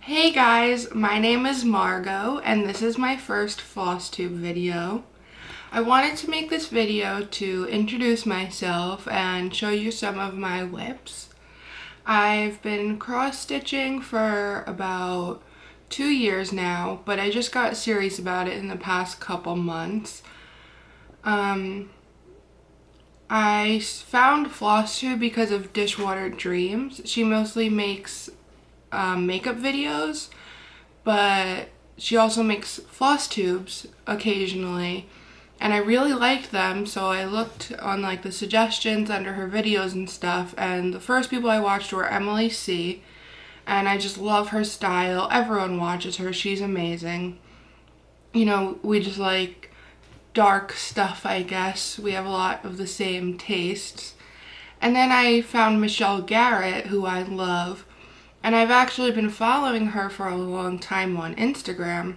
Hey guys, my name is Margot and this is my first Flosstube video. I wanted to make this video to introduce myself and show you some of my whips. I've been cross-stitching for about 2 years now, but I just got serious about it in the past couple months. I found Flosstube because of Dishwater Dreams. She mostly makes makeup videos, but she also makes floss tubes occasionally, and I really liked them, so I looked on like the suggestions under her videos and stuff, and the first people I watched were Emily C, and I just love her style. Everyone watches her, she's amazing. You know, we just like dark stuff, I guess. We have a lot of the same tastes. And then I found Michelle Garrett, who I love, and I've actually been following her for a long time on Instagram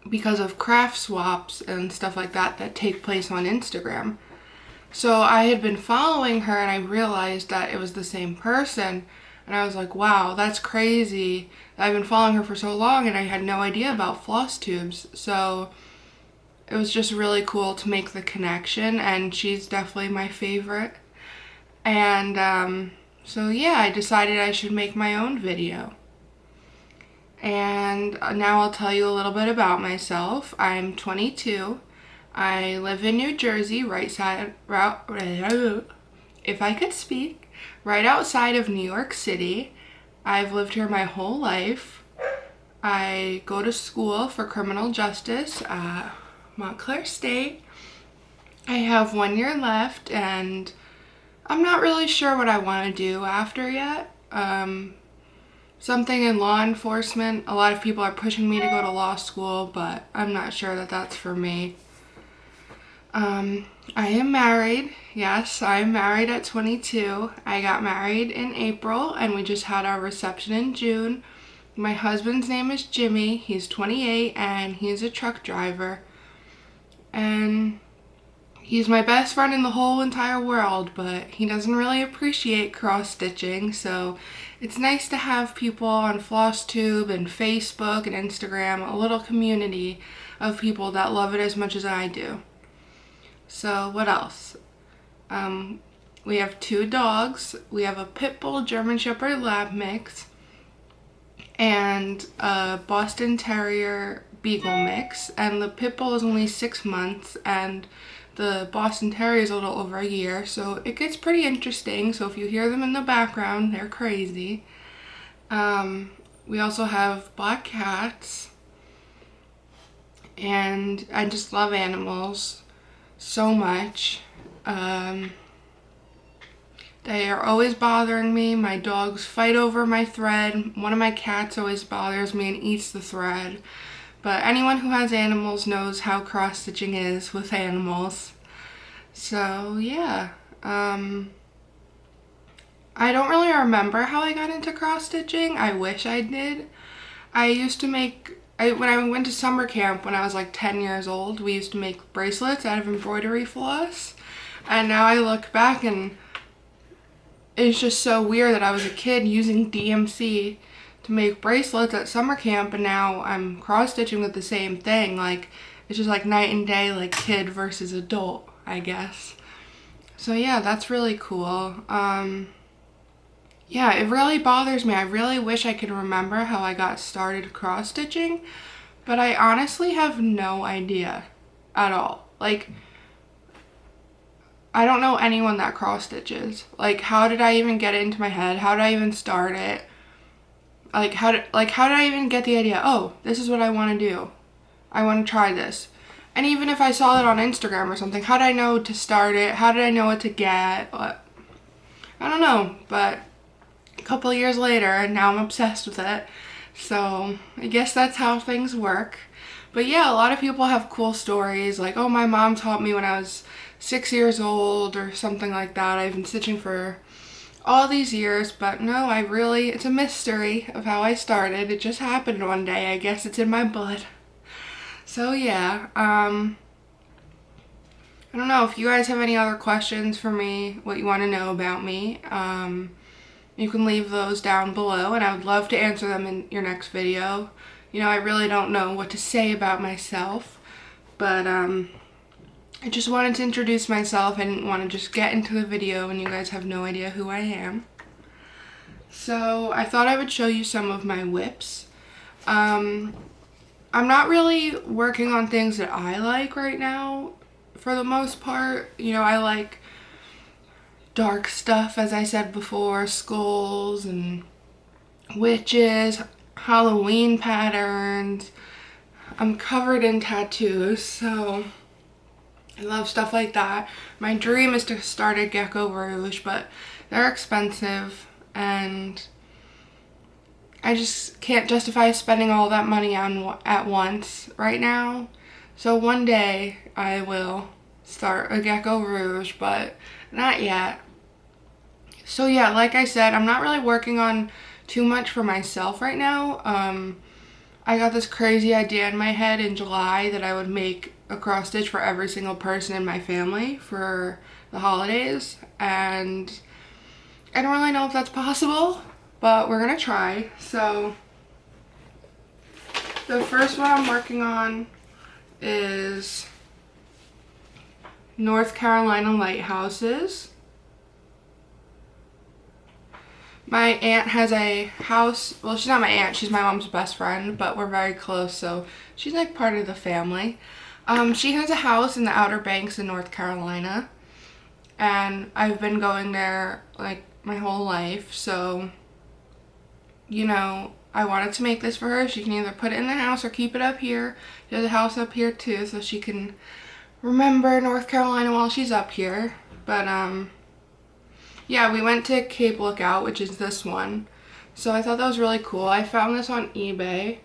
because of craft swaps and stuff like that that take place on Instagram. So I had been following her and I realized that it was the same person, and I was like, wow, that's crazy. I've been following her for so long and I had no idea about floss tubes. So it was just really cool to make the connection, and she's definitely my favorite. And so yeah, I decided I should make my own video. And now I'll tell you a little bit about myself. I'm 22. I live in New Jersey, if I could speak, right outside of New York City. I've lived here my whole life. I go to school for criminal justice at Montclair State. I have 1 year left, and I'm not really sure what I want to do after yet. Something in law enforcement. A lot of people are pushing me to go to law school, but I'm not sure that that's for me. I am married. Yes, I'm married at 22. I got married in April, and we just had our reception in June. My husband's name is Jimmy. He's 28, and he's a truck driver. And he's my best friend in the whole entire world, but he doesn't really appreciate cross-stitching, so it's nice to have people on Flosstube and Facebook and Instagram, a little community of people that love it as much as I do. So what else? We have 2 dogs. We have a Pit Bull German Shepherd Lab mix and a Boston Terrier Beagle mix, and the Pit Bull is only 6 months and the Boston Terrier is a little over a year, so it gets pretty interesting. So if you hear them in the background, they're crazy. We also have black cats, and I just love animals so much. They are always bothering me. My dogs fight over my thread. One of my cats always bothers me and eats the thread. But anyone who has animals knows how cross-stitching is with animals. So yeah, I don't really remember how I got into cross-stitching. I wish I did. I used to when I went to summer camp when I was like 10 years old, we used to make bracelets out of embroidery floss. And now I look back and it's just so weird that I was a kid using DMC to make bracelets at summer camp, and now I'm cross-stitching with the same thing. Like, it's just like night and day, like kid versus adult, I guess. So yeah, that's really cool. Yeah, it really bothers me. I really wish I could remember how I got started cross-stitching, but I honestly have no idea at all. Like, I don't know anyone that cross-stitches. Like, how did I even get it into my head? How did I even start it? How did I even get the idea, oh, this is what I want to do. I want to try this. And even if I saw it on Instagram or something, how did I know to start it? How did I know what to get? I don't know, but a couple of years later, and now I'm obsessed with it. So I guess that's how things work. But yeah, a lot of people have cool stories, like, oh, my mom taught me when I was 6 years old or something like that. I've been stitching for all these years, but no, it's a mystery of how I started. It just happened one day. I guess it's in my blood. So yeah, I don't know if you guys have any other questions for me, what you want to know about me. You can leave those down below, and I would love to answer them in your next video. You know, I really don't know what to say about myself, but I just wanted to introduce myself. I didn't want to just get into the video and you guys have no idea who I am. So I thought I would show you some of my whips. I'm not really working on things that I like right now for the most part. You know, I like dark stuff, as I said before, skulls and witches, Halloween patterns. I'm covered in tattoos, so I love stuff like that. My dream is to start a gecko rouge, but they're expensive and I just can't justify spending all that money on at once right now. So one day I will start a gecko rouge, but not yet. So yeah, like I said, I'm not really working on too much for myself right now. I got this crazy idea in my head in July that I would make a cross stitch for every single person in my family for the holidays, and I don't really know if that's possible, but we're gonna try. So the first one I'm working on is North Carolina lighthouses. My aunt has a house, well, she's not my aunt, she's my mom's best friend, but we're very close, so she's like part of the family. She has a house in the Outer Banks in North Carolina, and I've been going there like my whole life, so, you know, I wanted to make this for her. She can either put it in the house or keep it up here. There's a house up here too, so she can remember North Carolina while she's up here. But, yeah, we went to Cape Lookout, which is this one. So I thought that was really cool. I found this on eBay.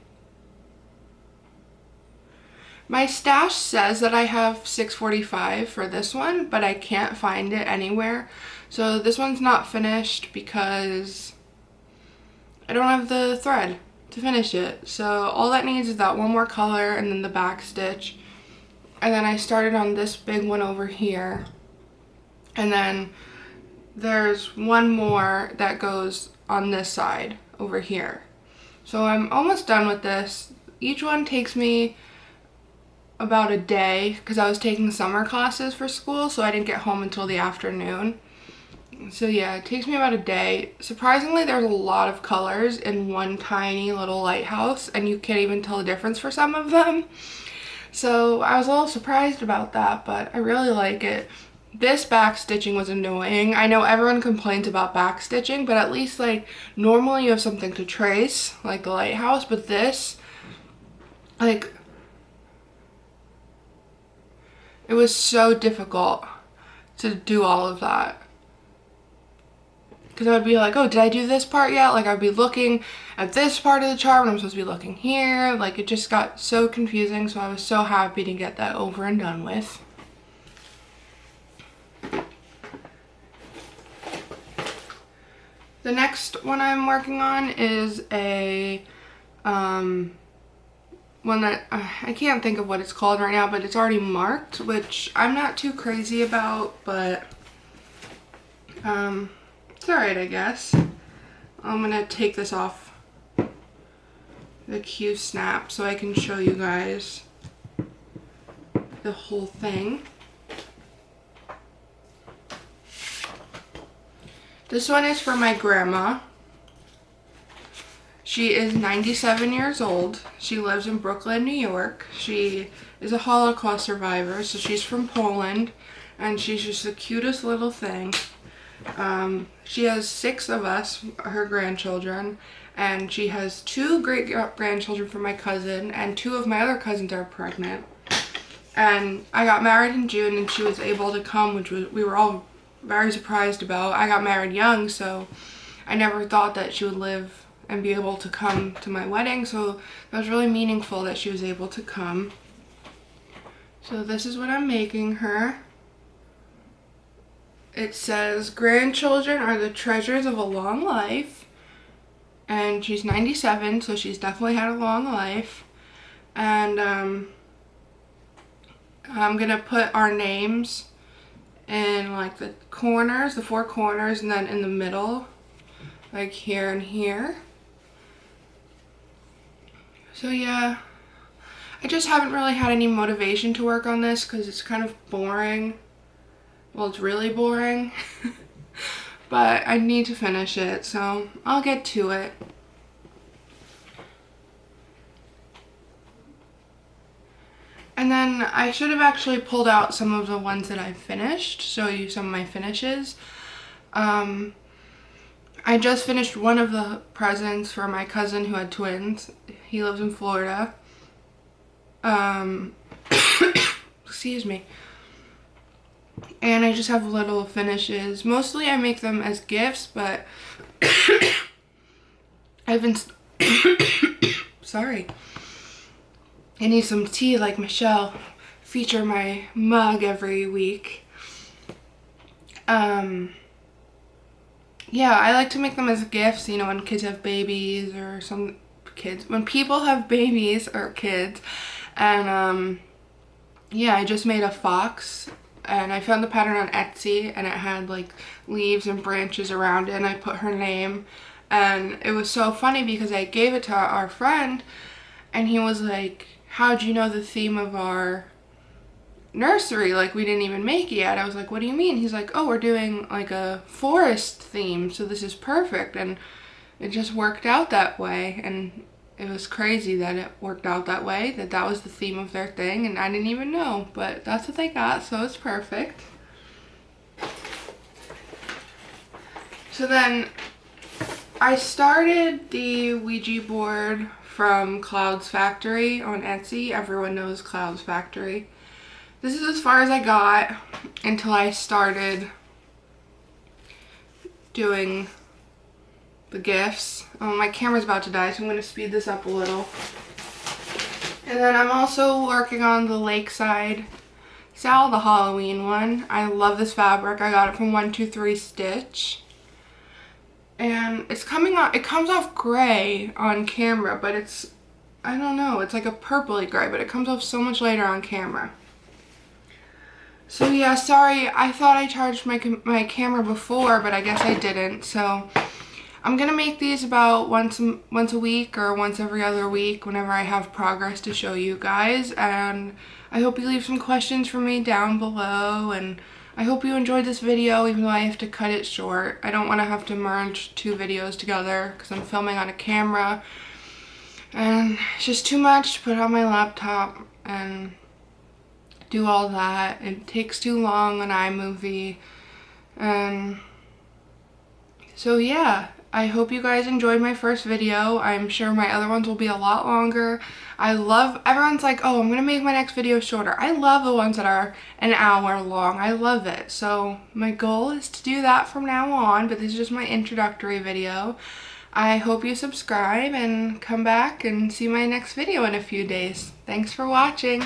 My stash says that I have $6.45 for this one, but I can't find it anywhere. So this one's not finished because I don't have the thread to finish it. So all that needs is that one more color and then the back stitch. And then I started on this big one over here. And then there's one more that goes on this side over here. So I'm almost done with this. Each one takes me about a day because I was taking summer classes for school, so I didn't get home until the afternoon. So yeah, it takes me about a day. Surprisingly, there's a lot of colors in one tiny little lighthouse, and you can't even tell the difference for some of them. So I was a little surprised about that, but I really like it. This back stitching was annoying. I know everyone complains about back stitching, but at least like normally you have something to trace, like the lighthouse, but this, like, it was so difficult to do all of that. Because I would be like, oh, did I do this part yet? Like, I'd be looking at this part of the chart when I'm supposed to be looking here. Like, it just got so confusing, so I was so happy to get that over and done with. The next one I'm working on is a one that I can't think of what it's called right now, but it's already marked, which I'm not too crazy about, but it's alright, I guess. I'm gonna take this off the Q snap so I can show you guys the whole thing. This one is for my grandma. She is 97 years old. She lives in Brooklyn, New York. She is a Holocaust survivor, so she's from Poland, and she's just the cutest little thing. She has 6 of us, her grandchildren, and she has 2 great-grandchildren from my cousin, and 2 of my other cousins are pregnant. And I got married in June, and she was able to come, which we were all very surprised about. I got married young, so I never thought that she would live and be able to come to my wedding, so that was really meaningful that she was able to come. So this is what I'm making her. It says, grandchildren are the treasures of a long life, and she's 97, so she's definitely had a long life. And I'm gonna put our names in like the corners, the 4 corners, and then in the middle like here and here. So yeah, I just haven't really had any motivation to work on this because it's kind of boring. Well, it's really boring. But I need to finish it, so I'll get to it. And then I should have actually pulled out some of the ones that I finished, show you some of my finishes. I just finished one of the presents for my cousin who had twins. He lives in Florida. Excuse me. And I just have little finishes. Mostly I make them as gifts, but I've been sorry. I need some tea like Michelle. Feature my mug every week. Yeah, I like to make them as gifts, you know, when kids have babies or when people have babies or kids. And yeah, I just made a fox. And I found the pattern on Etsy, and it had like leaves and branches around it, and I put her name. And it was so funny because I gave it to our friend, and he was like, how'd you know the theme of our nursery? Like, we didn't even make it yet. I was like, what do you mean? He's like, oh, we're doing like a forest theme, so this is perfect. And it just worked out that way, and it was crazy that it worked out that way, that was the theme of their thing, and I didn't even know, but that's what they got, so it's perfect. So then I started the Ouija board from Cloud's Factory on Etsy. Everyone knows Cloud's Factory. This is as far as I got until I started doing the gifts. My camera's about to die, so I'm going to speed this up a little. And then I'm also working on the Lakeside Sal, the Halloween one. I love this fabric. I got it from 123 Stitch. And it's coming off, it comes off gray on camera, but it's, I don't know, it's like a purpley gray, but it comes off so much lighter on camera. So yeah, sorry, I thought I charged my camera before, but I guess I didn't, so I'm gonna make these about once a week or once every other week whenever I have progress to show you guys. And I hope you leave some questions for me down below, and I hope you enjoyed this video even though I have to cut it short. I don't want to have to merge two videos together because I'm filming on a camera and it's just too much to put on my laptop and do all that. It takes too long on iMovie, and so yeah. I hope you guys enjoyed my first video. I'm sure my other ones will be a lot longer. Everyone's like, oh, I'm gonna make my next video shorter. I love the ones that are an hour long. I love it. So my goal is to do that from now on, but this is just my introductory video. I hope you subscribe and come back and see my next video in a few days. Thanks for watching.